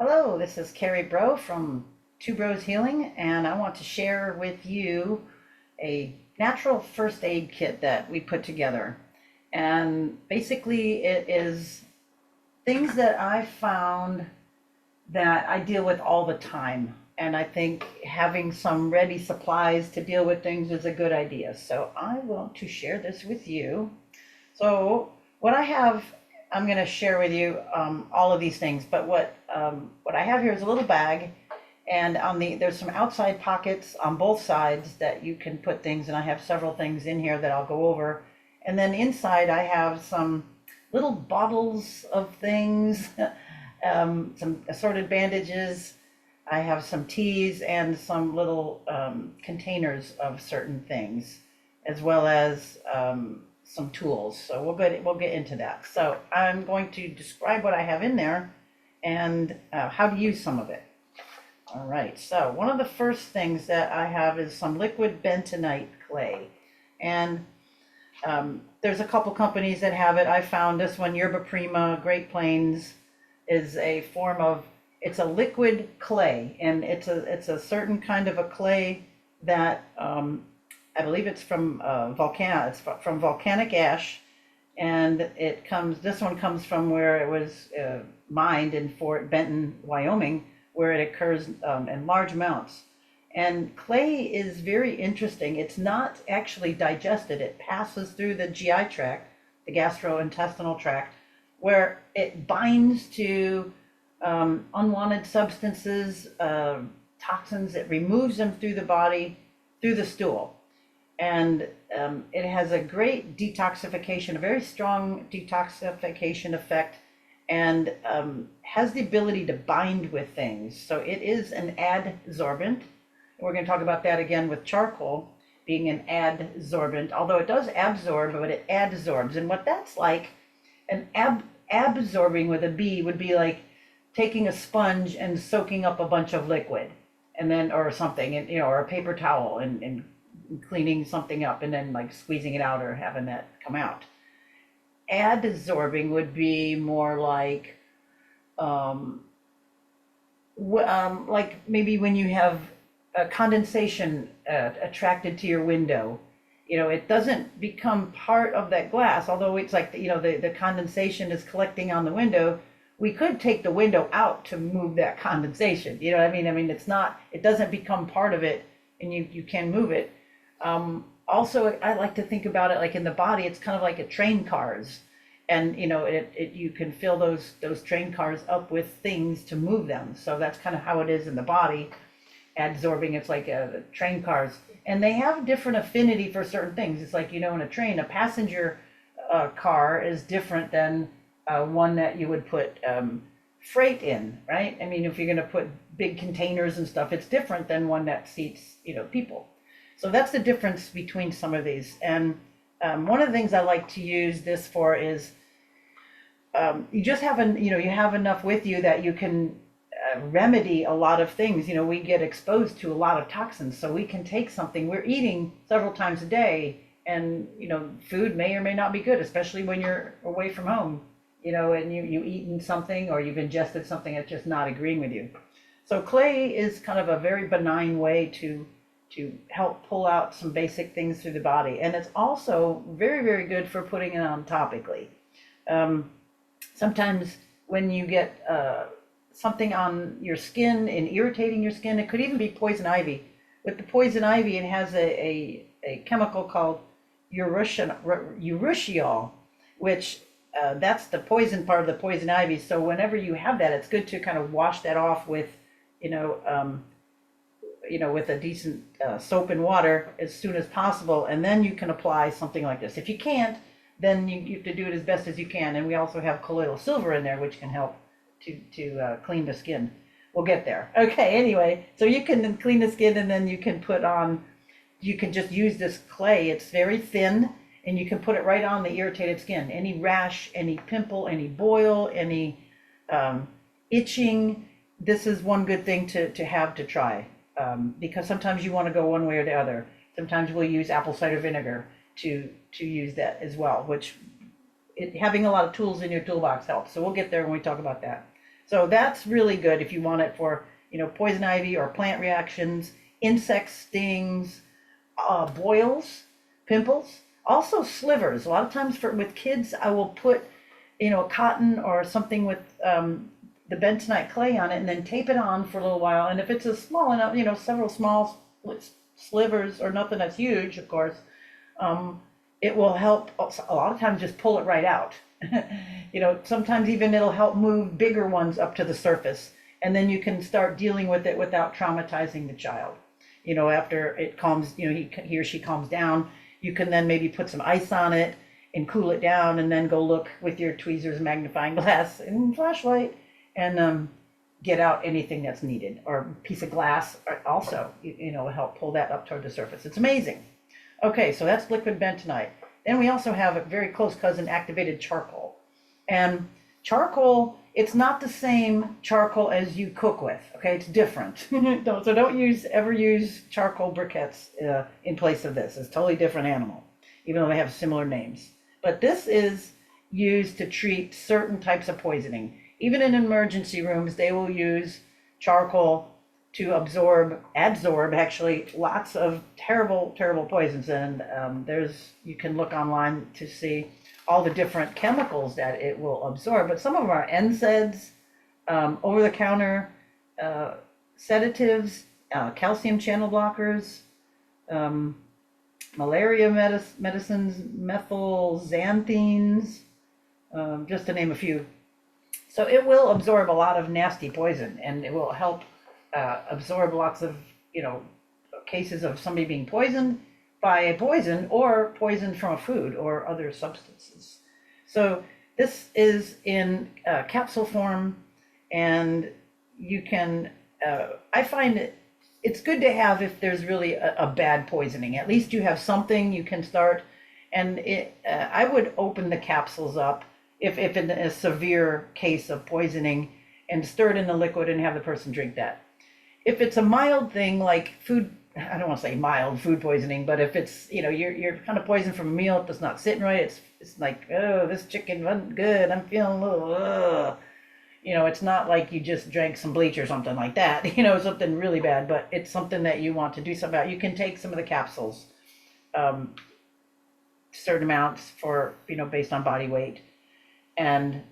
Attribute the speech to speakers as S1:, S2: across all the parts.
S1: Hello, this is Carrie Bro from Tuberose Healing, and I want to share with you a natural first aid kit that we put together. And basically, it is things that I found that I deal with all the time. And I think having some ready supplies to deal with things is a good idea. So I want to share this with you. So what I have, I'm going to share with you all of these things. But what I have here is a little bag, and there's some outside pockets on both sides that you can put things. And I have several things in here that I'll go over. And then inside I have some little bottles of things, some assorted bandages. I have some teas and some little containers of certain things, as well as some tools. So we'll get into that. So I'm going to describe what I have in there and how to use some of it. All right. So one of the first things that I have is some liquid bentonite clay, and there's a couple companies that have it. I found this one, Yerba Prima, Great Plains, is a form of, it's a liquid clay, and it's a certain kind of a clay that I believe it's from from volcanic ash, and this one comes from where it was mined in Fort Benton, Wyoming, where it occurs in large amounts. And clay is very interesting. It's not actually digested. It passes through the GI tract, the gastrointestinal tract, where it binds to unwanted substances, toxins. It removes them through the body, through the stool. And it has a great detoxification, a very strong detoxification effect, and has the ability to bind with things. So it is an adsorbent. We're going to talk about that again with charcoal being an adsorbent, although it does absorb, but it adsorbs. And what that's like, absorbing with a B would be like taking a sponge and soaking up a bunch of liquid, and then, or something, and or a paper towel, and cleaning something up and then like squeezing it out or having that come out. Adsorbing would be more like maybe when you have a condensation attracted to your window. It doesn't become part of that glass, although it's like, the condensation is collecting on the window. We could take the window out to move that condensation. You know what I mean? I mean, it doesn't become part of it, and you can move it. Also, I like to think about it like in the body, it's kind of like a train cars. And you can fill those train cars up with things to move them. So that's kind of how it is in the body. Adsorbing, it's like train cars, and they have different affinity for certain things. It's like, in a train, a passenger car is different than one that you would put freight in, right? I mean, if you're going to put big containers and stuff, it's different than one that seats, people. So that's the difference between some of these. And one of the things I like to use this for is you just you have enough with you that you can remedy a lot of things. We get exposed to a lot of toxins, so we can take something. We're eating several times a day, and food may or may not be good, especially when you're away from home, and you eaten something or you've ingested something that's just not agreeing with you. So clay is kind of a very benign way to help pull out some basic things through the body, and it's also very, very good for putting it on topically. Sometimes when you get something on your skin and irritating your skin, it could even be poison ivy. With the poison ivy, it has a chemical called urushiol, which that's the poison part of the poison ivy. So whenever you have that, it's good to kind of wash that off with, with a decent soap and water as soon as possible, and then you can apply something like this. If you can't, then you have to do it as best as you can. And we also have colloidal silver in there, which can help to clean the skin. We'll get there. Okay, anyway, so you can clean the skin, and then you can just use this clay. It's very thin, and you can put it right on the irritated skin. Any rash, any pimple, any boil, any itching, this is one good thing to have to try. Because sometimes you want to go one way or the other. Sometimes we'll use apple cider vinegar to use that as well, which having a lot of tools in your toolbox helps. So we'll get there when we talk about that. So that's really good if you want it for, poison ivy or plant reactions, insect stings, boils, pimples, also slivers. A lot of times with kids, I will put, cotton or something with the bentonite clay on it and then tape it on for a little while. And if it's a small enough, several small slivers or nothing that's huge, of course, it will help a lot of times just pull it right out. Sometimes even it'll help move bigger ones up to the surface, and then you can start dealing with it without traumatizing the child. After it calms, he or she calms down, you can then maybe put some ice on it and cool it down, and then go look with your tweezers, magnifying glass, and flashlight, and get out anything that's needed, or a piece of glass also, help pull that up toward the surface. It's amazing. Okay, so that's liquid bentonite. Then we also have a very close cousin, activated charcoal. And charcoal, it's not the same charcoal as you cook with, okay? It's different. So don't ever use charcoal briquettes in place of this. It's a totally different animal, even though they have similar names. But this is used to treat certain types of poisoning. Even in emergency rooms, they will use charcoal to adsorb actually lots of terrible, terrible poisons. And you can look online to see all the different chemicals that it will absorb. But some of them are NSAIDs, over-the-counter sedatives, calcium channel blockers, malaria medicines, methylxanthines, just to name a few. So it will absorb a lot of nasty poison, and it will help absorb lots of, cases of somebody being poisoned by a poison, or poisoned from a food or other substances. So this is in capsule form, and you can, I find it's good to have if there's really a bad poisoning. At least you have something you can start, and I would open the capsules up if in a severe case of poisoning, and stir it in the liquid and have the person drink that. If it's a mild thing like food, I don't want to say mild food poisoning, but if it's, you're kind of poisoned from a meal that's not sitting right, it's like, oh, this chicken wasn't good, I'm feeling a little, it's not like you just drank some bleach or something like that, something really bad, but it's something that you want to do something about. You can take some of the capsules, certain amounts for, based on body weight, and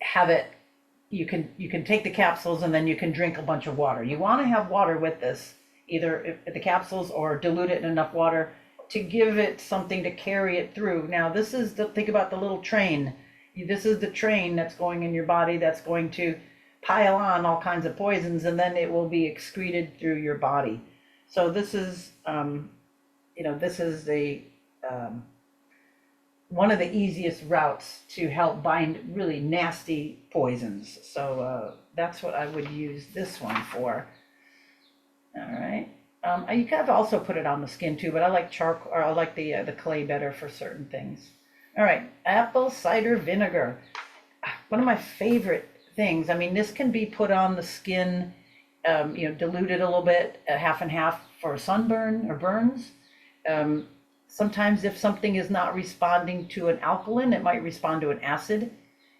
S1: have it. You can take the capsules, and then you can drink a bunch of water. You want to have water with this, either the capsules or dilute it in enough water to give it something to carry it through. Now, think about the little train. This is the train that's going in your body that's going to pile on all kinds of poisons, and then it will be excreted through your body. So this is, this is the one of the easiest routes to help bind really nasty poisons. So that's what I would use this one for. All right. You could also put it on the skin too, but I like charcoal, or I like the clay better for certain things. All right, apple cider vinegar. One of my favorite things. I mean, this can be put on the skin, diluted a little bit, half and half for sunburn or burns. Sometimes if something is not responding to an alkaline, it might respond to an acid.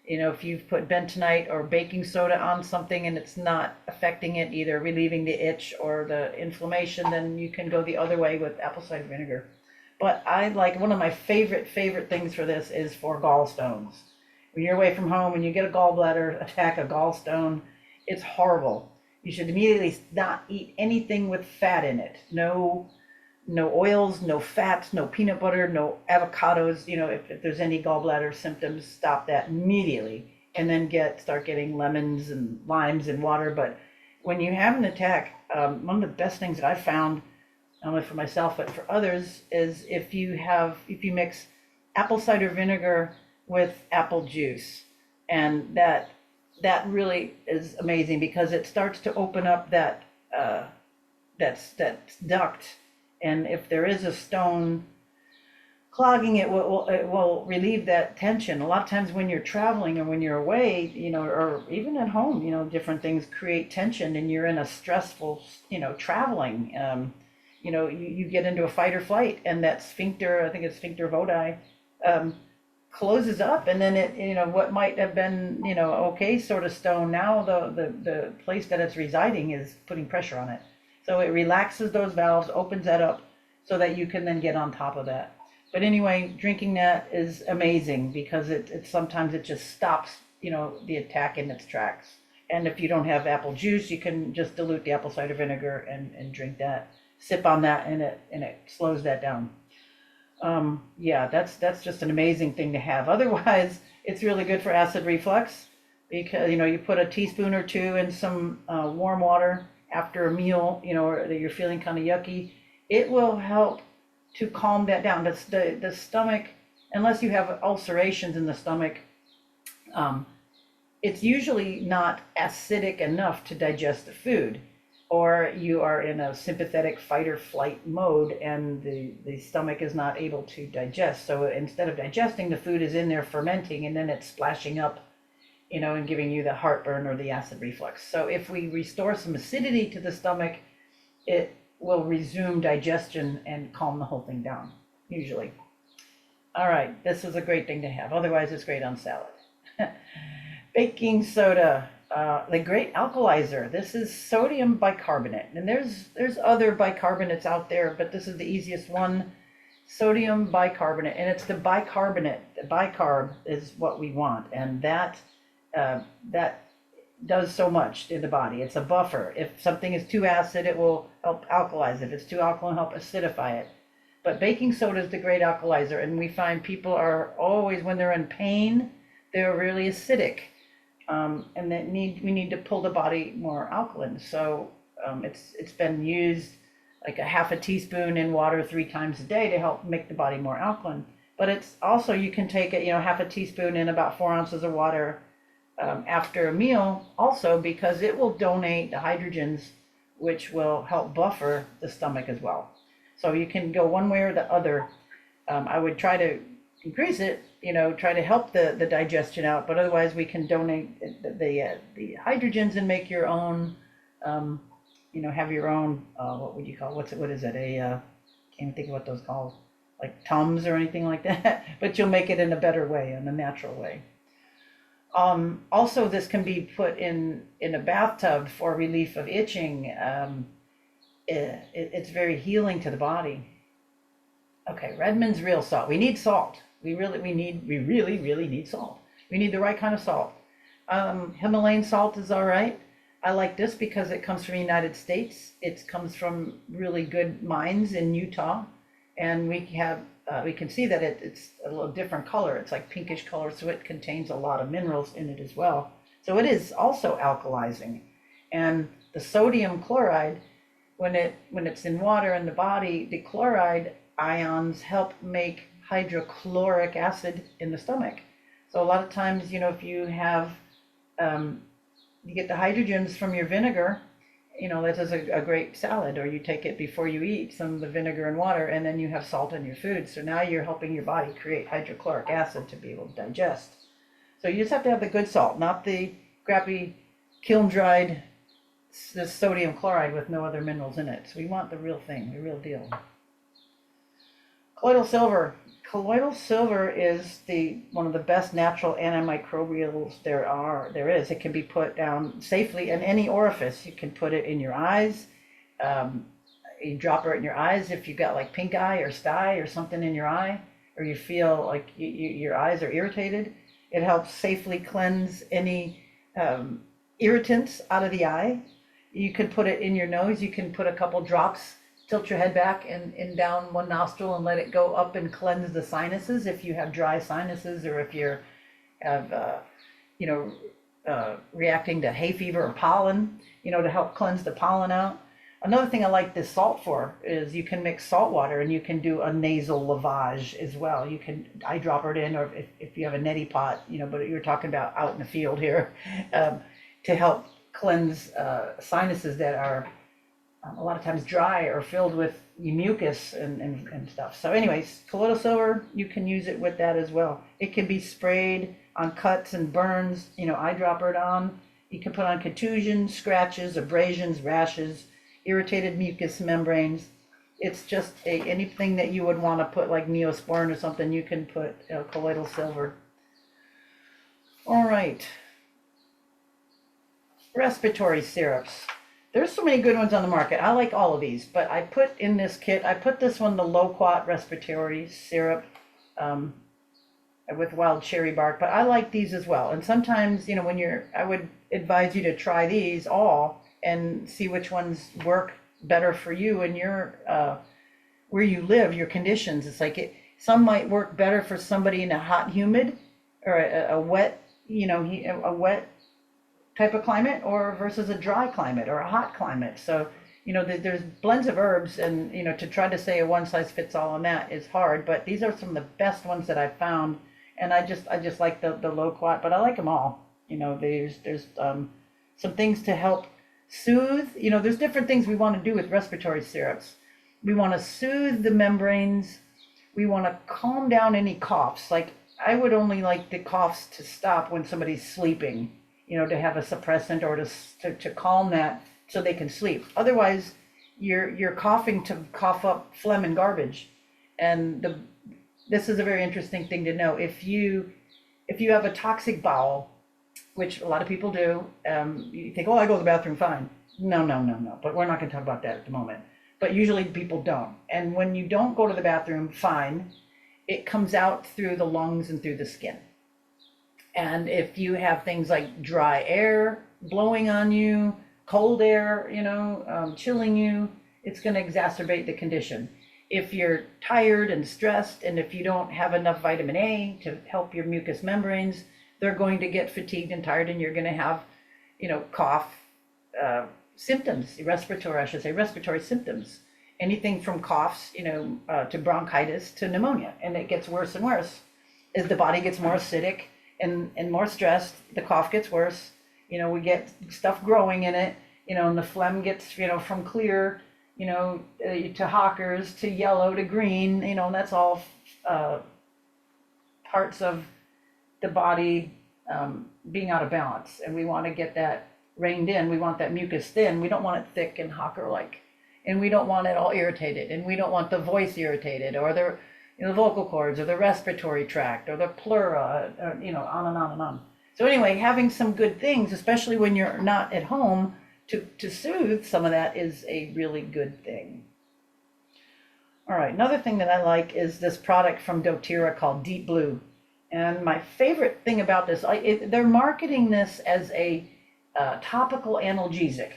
S1: If you've put bentonite or baking soda on something and it's not affecting it, either relieving the itch or the inflammation, then you can go the other way with apple cider vinegar. But I like, one of my favorite things for this is for gallstones. When you're away from home and you get a gallbladder attack, a gallstone, it's horrible. You should immediately not eat anything with fat in it. No oils, no fats, no peanut butter, no avocados. If there's any gallbladder symptoms, stop that immediately, and then start getting lemons and limes and water. But when you have an attack, one of the best things that I've found, not only for myself but for others, is if you mix apple cider vinegar with apple juice, and that really is amazing, because it starts to open up that duct. And if there is a stone clogging it, will relieve that tension. A lot of times when you're traveling or when you're away, or even at home, different things create tension, and you're in a stressful, traveling. You get into a fight or flight, and that sphincter, I think it's sphincter vodi, closes up, and then it, what might have been, okay sort of stone, now the place that it's residing is putting pressure on it. So it relaxes those valves, opens that up so that you can then get on top of that. But anyway, drinking that is amazing because it sometimes it just stops, the attack in its tracks. And if you don't have apple juice, you can just dilute the apple cider vinegar and drink that, sip on that, and it slows that down. Yeah, that's just an amazing thing to have. Otherwise, it's really good for acid reflux because, you put a teaspoon or two in some warm water after a meal, or that you're feeling kind of yucky. It will help to calm that down. That's the stomach, unless you have ulcerations in the stomach, it's usually not acidic enough to digest the food, or you are in a sympathetic fight or flight mode and the stomach is not able to digest. So instead of digesting, the food is in there fermenting, and then it's splashing up, and giving you the heartburn or the acid reflux. So if we restore some acidity to the stomach, it will resume digestion and calm the whole thing down, usually. All right, this is a great thing to have. Otherwise, it's great on salad. Baking soda, the great alkalizer. This is sodium bicarbonate, and there's other bicarbonates out there, but this is the easiest one, sodium bicarbonate, and it's the bicarbonate. The bicarb is what we want, and that does so much in the body. It's a buffer. If something is too acid, it will help alkalize. If it's too alkaline, help acidify it. But baking soda is the great alkalizer, and we find people are always, when they're in pain, they're really acidic. And we need to pull the body more alkaline. So it's been used like a half a teaspoon in water 3 times a day to help make the body more alkaline. But it's also, you can take it, half a teaspoon in about 4 ounces of water after a meal also, because it will donate the hydrogens, which will help buffer the stomach as well. So you can go one way or the other. I would try to increase it, try to help the digestion out, but otherwise we can donate the hydrogens and make your own, have your own, what would you call, what is it, can't even think of what those called, like Tums or anything like that, but you'll make it in a better way, in a natural way. Also, this can be put in a bathtub for relief of itching. It's very healing to the body. Okay, Redmond's real salt. We need salt. We really need salt. We need the right kind of salt. Himalayan salt is all right. I like this because it comes from the United States. It comes from really good mines in Utah, and we can see that it's a little different color. It's like pinkish color, so it contains a lot of minerals in it as well. So it is also alkalizing. And the sodium chloride, when it's in water in the body, the chloride ions help make hydrochloric acid in the stomach. So a lot of times, if you have, you get the hydrogens from your vinegar, that is a great salad, or you take it before you eat, some of the vinegar and water, and then you have salt in your food. So now you're helping your body create hydrochloric acid to be able to digest. So you just have to have the good salt, not the crappy kiln-dried sodium chloride with no other minerals in it. So we want the real thing, the real deal. Colloidal silver. Colloidal silver is one of the best natural antimicrobials there is. It can be put down safely in any orifice. You can put it in your eyes. You drop it in your eyes if you've got like pink eye or sty or something in your eye, or you feel like your eyes are irritated. It helps safely cleanse any irritants out of the eye. You could put it in your nose. You can put a couple drops, tilt your head back and down one nostril and let it go up and cleanse the sinuses if you have dry sinuses, or if you're reacting to hay fever or pollen, to help cleanse the pollen out. Another thing I like this salt for is you can mix salt water and you can do a nasal lavage as well. You can eyedropper it in, or if you have a neti pot, but you're talking about out in the field here, to help cleanse sinuses that are a lot of times dry or filled with mucus and stuff. So anyways, colloidal silver, you can use it with that as well. It can be sprayed on cuts and burns, eyedropper it on. You can put on contusions, scratches, abrasions, rashes, irritated mucous membranes. It's just anything that you would want to put, like Neosporin or something, you can put colloidal silver. All right. Respiratory syrups. There's so many good ones on the market. I like all of these, but I put in this kit, I put this one, the loquat respiratory syrup with wild cherry bark, but I like these as well. And sometimes, I would advise you to try these all and see which ones work better for you and your where you live, your conditions. It's like some might work better for somebody in a hot, humid, or a wet, a wet type of climate, or versus a dry climate or a hot climate. So, there's blends of herbs, and to try to say a one size fits all on that is hard. But these are some of the best ones that I've found, and I just like the loquat, but I like them all. There's some things to help soothe. There's different things we want to do with respiratory syrups. We want to soothe the membranes. We want to calm down any coughs. Like, I would only like the coughs to stop when somebody's sleeping, to have a suppressant, or to calm that so they can sleep. Otherwise, you're coughing to cough up phlegm and garbage. And this is a very interesting thing to know. If you have a toxic bowel, which a lot of people do, you think, oh, I go to the bathroom fine. No. But we're not going to talk about that at the moment. But usually people don't. And when you don't go to the bathroom fine, it comes out through the lungs and through the skin. And if you have things like dry air blowing on you, cold air, chilling you, it's going to exacerbate the condition. If you're tired and stressed, and if you don't have enough vitamin A to help your mucous membranes, they're going to get fatigued and tired, and you're going to have, cough symptoms, respiratory symptoms. Anything from coughs, to bronchitis to pneumonia. And it gets worse and worse as the body gets more acidic and more stressed. The cough gets worse. We get stuff growing in it, and the phlegm gets, from clear, to Hawkers, to yellow, to green, and that's all parts of the body being out of balance. And we want to get that reined in. We want that mucus thin. We don't want it thick and Hawker-like. And we don't want it all irritated. And we don't want the voice irritated, or the vocal cords, or the respiratory tract, or the pleura, on and on and on. So anyway, having some good things, especially when you're not at home, to soothe some of that is a really good thing. All right, another thing that I like is this product from doTERRA called Deep Blue. And my favorite thing about this, they're marketing this as a topical analgesic,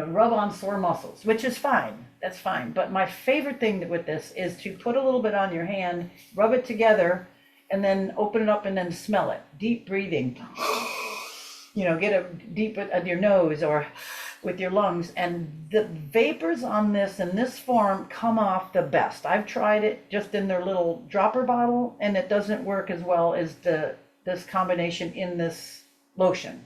S1: rub on sore muscles, which is fine. That's fine. But my favorite thing with this is to put a little bit on your hand, rub it together, and then open it up and then smell it. Deep breathing. Get a deep with your nose or with your lungs. And the vapors on this in this form come off the best. I've tried it just in their little dropper bottle, and it doesn't work as well as this combination in this lotion.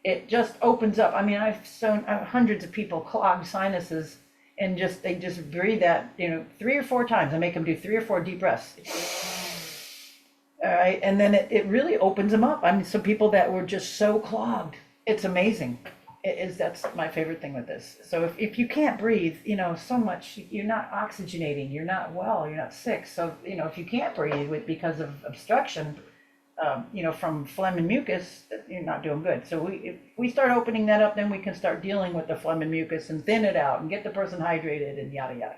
S1: It just opens up. I mean, I've shown hundreds of people clogged sinuses, and they just breathe that, 3 or 4 times. I make them do 3 or 4 deep breaths. All right, and then it really opens them up. I mean, some people that were just so clogged, it's amazing. That's my favorite thing with this. So if you can't breathe, so much, you're not oxygenating, you're not well, you're not sick. So, if you can't breathe because of obstruction, from phlegm and mucus, you're not doing good. So if we start opening that up, then we can start dealing with the phlegm and mucus and thin it out and get the person hydrated and yada, yada.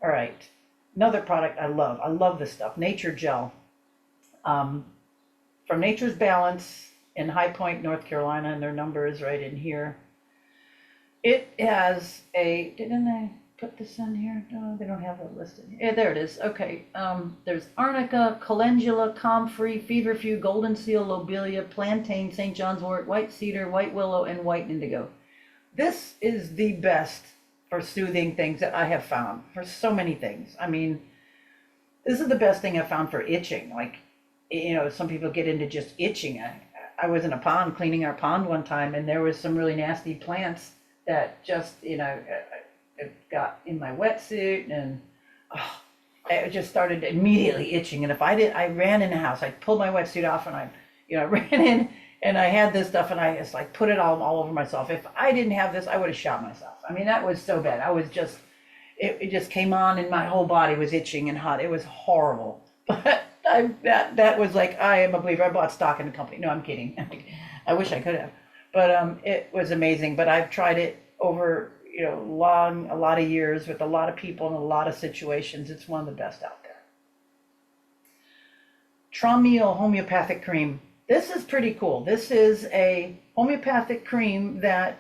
S1: All right. Another product I love this stuff, Nature Gel. From Nature's Balance in High Point, North Carolina, and their number is right in here. It has didn't I put this in here? No, they don't have it listed. Yeah, there it is. Okay. There's arnica, calendula, comfrey, feverfew, golden seal, lobelia, plantain, St. John's wort, white cedar, white willow, and white indigo. This is the best for soothing things that I have found for so many things. I mean, this is the best thing I've found for itching. Like, some people get into just itching. I was in a pond cleaning our pond one time, and there was some really nasty plants that just, it got in my wetsuit, and it just started immediately itching. And if I ran in the house, I pulled my wetsuit off, and I ran in, and I had this stuff, and I just put it all over myself. If I didn't have this, I would have shot myself. I mean, that was so bad. I was just, it just came on and my whole body was itching and hot. It was horrible. But that was like, I am a believer. I bought stock in the company. No, I'm kidding. I wish I could have. But it was amazing. But I've tried it over, a lot of years with a lot of people in a lot of situations. It's one of the best out there. Trameal homeopathic cream. This is pretty cool. This is a homeopathic cream that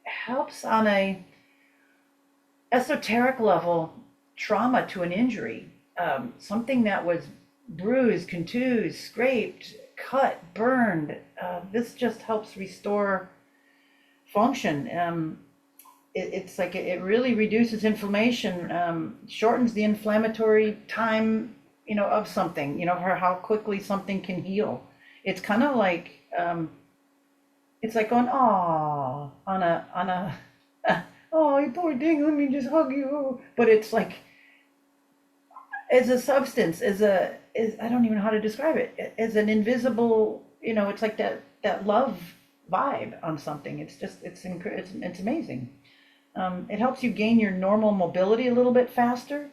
S1: helps on a esoteric level trauma to an injury. Something that was bruised, contused, scraped, cut, burned. This just helps restore function. It's like it really reduces inflammation, shortens the inflammatory time, of something, for how quickly something can heal. It's kind of like, it's like going, oh, on a, oh, you poor thing, let me just hug you. But it's like, as a substance, I don't even know how to describe it, as an invisible, it's like that love vibe on something. It's just, it's amazing. It helps you gain your normal mobility a little bit faster.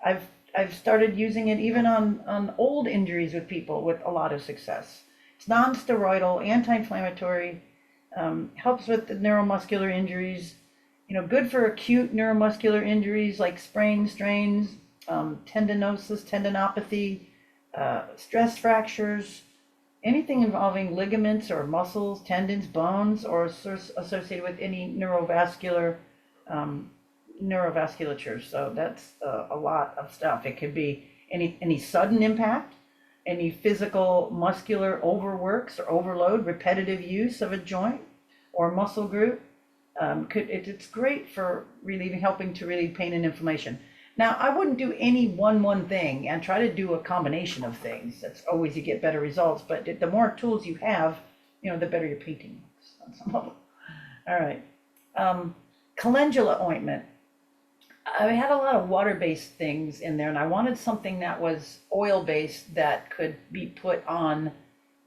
S1: I've started using it even on old injuries with people with a lot of success. It's non-steroidal, anti-inflammatory, helps with the neuromuscular injuries, good for acute neuromuscular injuries like sprains, strains, tendinosis, tendinopathy, stress fractures, anything involving ligaments or muscles, tendons, bones, or associated with any neurovasculature. So that's a lot of stuff. It could be any sudden impact, any physical muscular overworks or overload, repetitive use of a joint or muscle group. It's great for helping to relieve pain and inflammation. Now, I wouldn't do any one thing and try to do a combination of things. That's always, you get better results, but the more tools you have, the better your painting looks on some of them. All right. Calendula ointment. I had a lot of water-based things in there, and I wanted something that was oil-based that could be put on,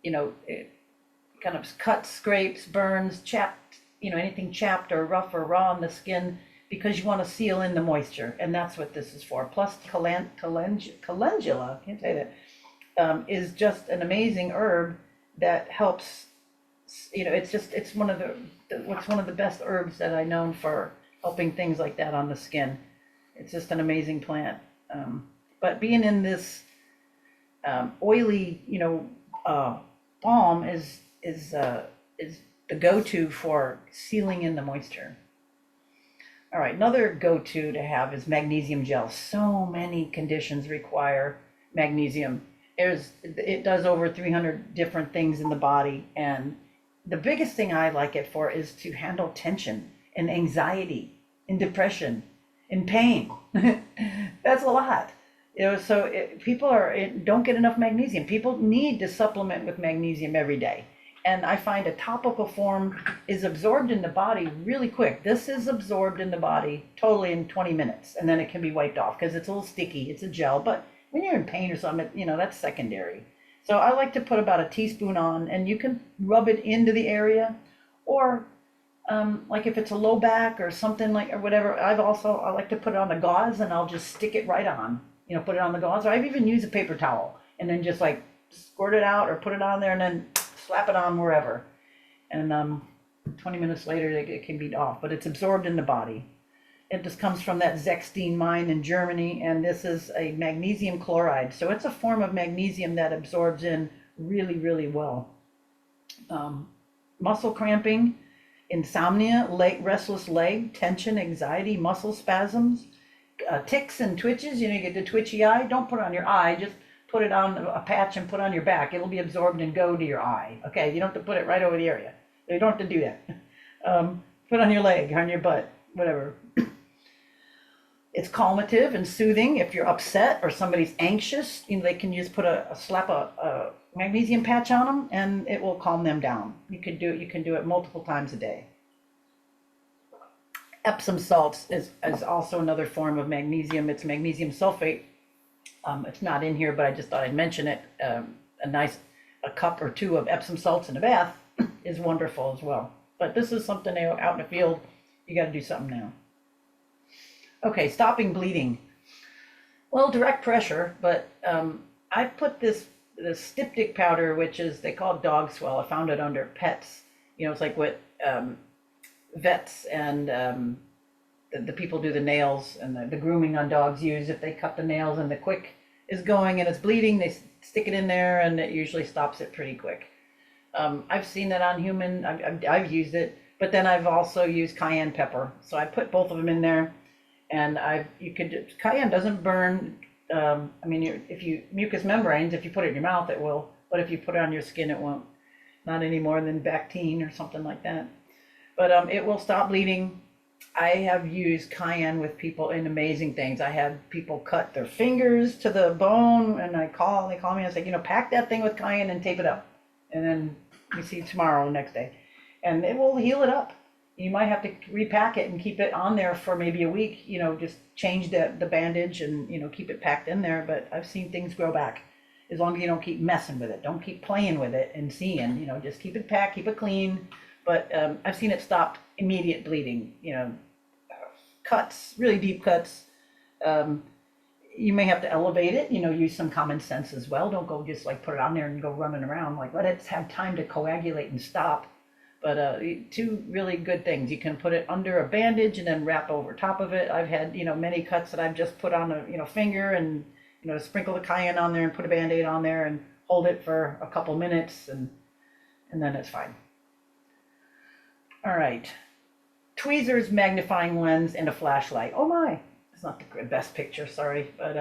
S1: kind of cuts, scrapes, burns, chapped, anything chapped or rough or raw on the skin, because you want to seal in the moisture, and that's what this is for. Plus, calendula, can't say that, is just an amazing herb that helps. It's one of the best herbs that I know for helping things like that on the skin. It's just an amazing plant. But being in this oily, balm is the go-to for sealing in the moisture. All right, another go-to to have is magnesium gel. So many conditions require magnesium. It does over 300 different things in the body, and the biggest thing I like it for is to handle tension and anxiety and depression and pain. That's a lot. People don't get enough magnesium. People need to supplement with magnesium every day. And I find a topical form is absorbed in the body really quick. This is absorbed in the body totally in 20 minutes, and then it can be wiped off because it's a little sticky. It's a gel, but when you're in pain or something, that's secondary. So I like to put about a teaspoon on, and you can rub it into the area, or like if it's a low back or something or whatever. I like to put it on the gauze, and I'll just stick it right on. Put it on the gauze, or I've even used a paper towel and then just like squirt it out or put it on there and then slap it on wherever, and 20 minutes later it can be off, but it's absorbed in the body. It just comes from that Zechstein mine in Germany, and this is a magnesium chloride, so it's a form of magnesium that absorbs in really, really well. Muscle cramping, insomnia, restless leg, tension, anxiety, muscle spasms, ticks and twitches. You get the twitchy eye. Don't put it on your eye, just put it on a patch and put on your back. It'll be absorbed and go to your eye. Okay, you don't have to put it right over the area. You don't have to do that. Put on your leg, on your butt, whatever. It's calmative and soothing. If you're upset or somebody's anxious, they can just slap a magnesium patch on them, and it will calm them down. You can do it multiple times a day. Epsom salts is also another form of magnesium. It's magnesium sulfate. It's not in here, but I just thought I'd mention it. A cup or two of Epsom salts in a bath is wonderful as well. But this is something out in the field, you got to do something now. Okay, stopping bleeding. Well, direct pressure, but I put this styptic powder, which is they call it dog swell. I found it under pets. It's like what vets and the people do the nails and the grooming on dogs use. If they cut the nails and the quick is going and it's bleeding, they stick it in there and it usually stops it pretty quick. I've seen that on human. I've used it, but then I've also used cayenne pepper. So I put both of them in there, and cayenne doesn't burn. I mean, if you mucous membranes, if you put it in your mouth, it will. But if you put it on your skin, it won't. Not any more than Bactine or something like that. But it will stop bleeding. I have used cayenne with people in amazing things. I had people cut their fingers to the bone, and they call me and say, pack that thing with cayenne and tape it up, and then we see you tomorrow, next day, and it will heal it up. You might have to repack it and keep it on there for maybe a week. Just change the bandage and keep it packed in there. But I've seen things grow back as long as you don't keep messing with it. Don't keep playing with it and seeing. Just keep it packed, keep it clean. But I've seen it stop immediate bleeding. Cuts, really deep cuts. You may have to elevate it. Use some common sense as well. Don't go just like put it on there and go running around. Like let it have time to coagulate and stop. But two really good things. You can put it under a bandage and then wrap over top of it. I've had many cuts that I've just put on a finger and sprinkle the cayenne on there and put a band-aid on there and hold it for a couple minutes and then it's fine. All right, tweezers, magnifying lens, and a flashlight. Oh my, it's not the best picture, sorry, but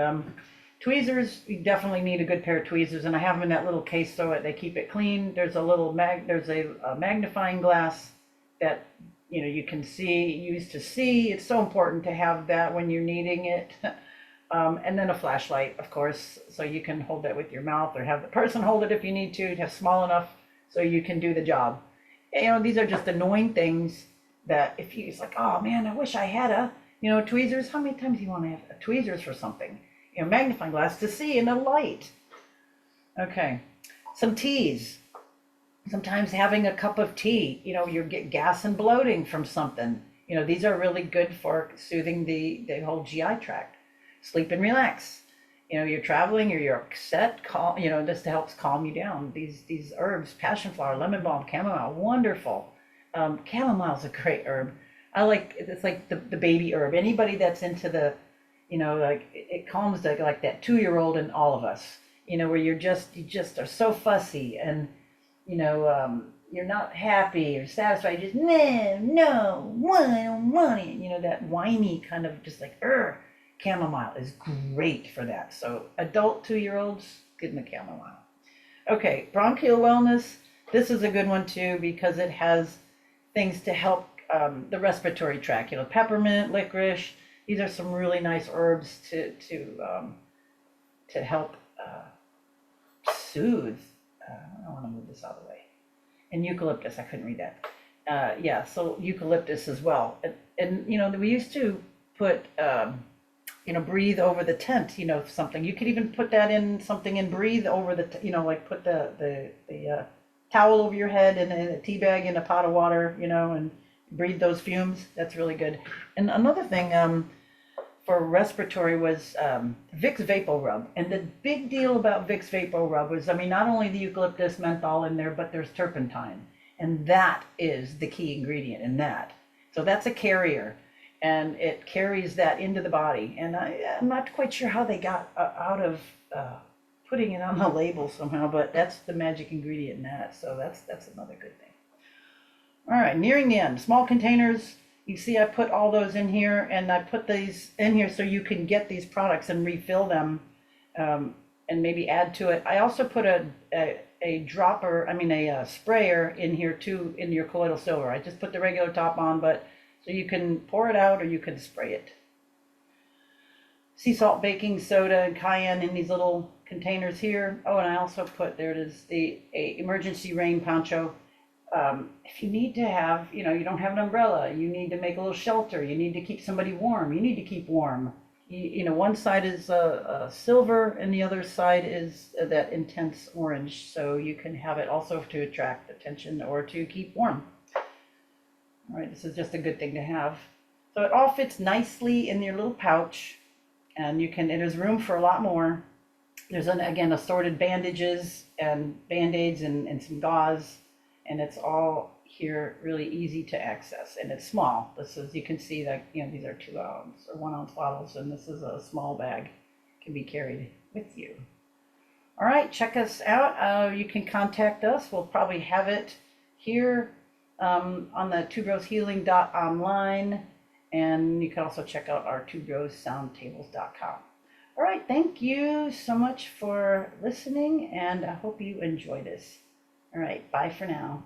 S1: tweezers, you definitely need a good pair of tweezers, and I have them in that little case so they keep it clean. There's a magnifying glass that you can use to see. It's so important to have that when you're needing it. And then a flashlight, of course, so you can hold that with your mouth or have the person hold it if you need to have small enough so you can do the job. These are just annoying things that it's like, oh man, I wish I had tweezers. How many times do you want to have tweezers for something? Magnifying glass to see in a light. Okay, some teas. Sometimes having a cup of tea, you get gas and bloating from something. These are really good for soothing the whole GI tract. Sleep and relax. You're traveling or you're upset, this helps calm you down. These herbs, passion flower, lemon balm, chamomile, wonderful. Chamomile is a great herb. It's like the baby herb. Anybody that's into the like it calms like that 2-year-old in all of us, where you just are so fussy and, you're not happy or satisfied. Just, no, I don't want it. That whiny kind of just like, chamomile is great for that. So adult 2-year-olds, give them a chamomile. Okay, bronchial wellness. This is a good one too, because it has things to help the respiratory tract, peppermint, licorice. These are some really nice herbs to help soothe. I want to move this out of the way. And eucalyptus, I couldn't read that. Yeah, so eucalyptus as well. And we used to put, breathe over the tent, something. You could even put that in something and breathe over like put the towel over your head and a tea bag in a pot of water, and breathe those fumes. That's really good. And another thing, for respiratory was Vicks Vapo Rub. And the big deal about Vicks Vapo Rub was, not only the eucalyptus menthol in there, but there's turpentine. And that is the key ingredient in that. So that's a carrier. And it carries that into the body. And I'm not quite sure how they got out of putting it on the label somehow, but that's the magic ingredient in that. So that's another good thing. All right, nearing the end. Small containers. You see I put all those in here, and I put these in here so you can get these products and refill them and maybe add to it. I also put a sprayer in here too, in your colloidal silver. I just put the regular top on, but so you can pour it out or you can spray it. Sea salt, baking soda, and cayenne in these little containers here. Oh, and I also put, there it is, a emergency rain poncho. If you need to have, you don't have an umbrella, you need to make a little shelter, you need to keep somebody warm, you need to keep warm. One side is silver and the other side is that intense orange. So you can have it also to attract attention or to keep warm. All right, this is just a good thing to have. So it all fits nicely in your little pouch, and there's room for a lot more. There's again assorted bandages and band-aids and some gauze, and it's all here really easy to access, and it's small. You can see that, these are 2 ounce or 1 ounce bottles, and this is a small bag, can be carried with you. All right, check us out. You can contact us. We'll probably have it here on the tuberosehealing.online, and you can also check out our tuberosesoundtables.com. All right, thank you so much for listening, and I hope you enjoy this. All right, bye for now.